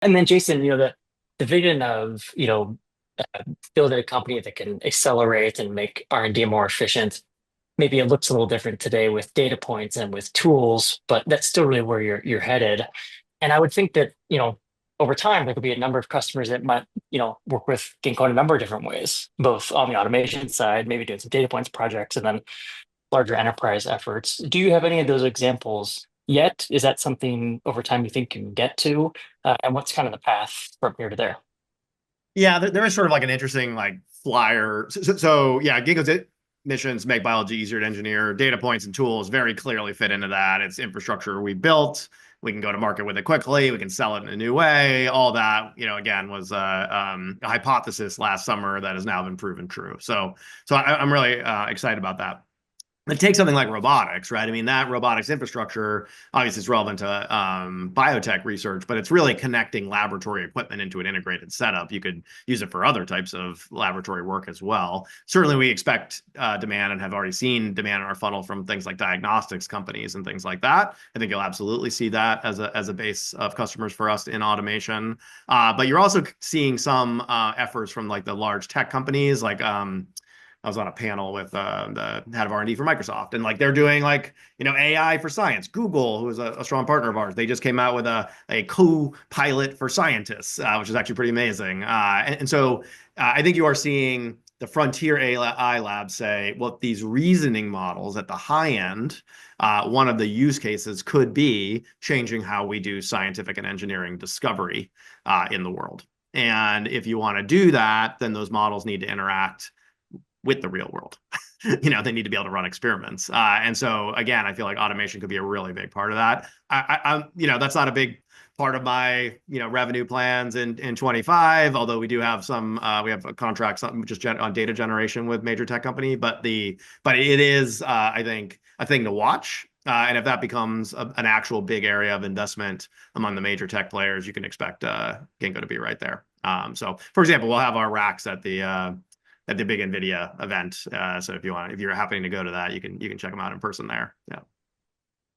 And then Jason, the vision of, building a company that can accelerate and make R&D more efficient. Maybe it looks a little different today with data points and with tools, but that's still really where you're headed. And I would think that, over time there could be a number of customers that might, work with Ginkgo in a number of different ways, both on the automation side, maybe doing some data points projects, and then larger enterprise efforts. Do you have any of those examples yet? Is that something over time you think you can get to? And what's kind of the path from here to there? Yeah, there is sort of like an interesting like flyer. Yeah, Ginkgo's missions make biology easier to engineer. Data points and tools very clearly fit into that. It's infrastructure we built. We can go to market with it quickly. We can sell it in a new way. All that, again, was a hypothesis last summer that has now been proven true. I'm really excited about that. It takes something like robotics, right? I mean, that robotics infrastructure obviously is relevant to biotech research, but it's really connecting laboratory equipment into an integrated setup. You could use it for other types of laboratory work as well. Certainly, we expect demand and have already seen demand in our funnel from things like diagnostics companies and things like that. I think you'll absolutely see that as a base of customers for us in automation. But you're also seeing some efforts from like the large tech companies, like I was on a panel with the head of R&D for Microsoft, and like they're doing like AI for science. Google, who is a strong partner of ours, they just came out with a co-pilot for scientists, which is actually pretty amazing. So I think you are seeing the frontier AI labs say, well, these reasoning models at the high end, one of the use cases could be changing how we do scientific and engineering discovery in the world. And if you want to do that, then those models need to interact with the real world. They need to be able to run experiments. And so again, I feel like automation could be a really big part of that. That's not a big part of my, revenue plans in 25, although we do have we have a contract just on data generation with major tech company, but it is, I think, a thing to watch. And if that becomes an actual big area of investment among the major tech players, you can expect Ginkgo to be right there. So for example, we'll have our racks at the big NVIDIA event. So if you're happening to go to that, you can check them out in person there. Yeah.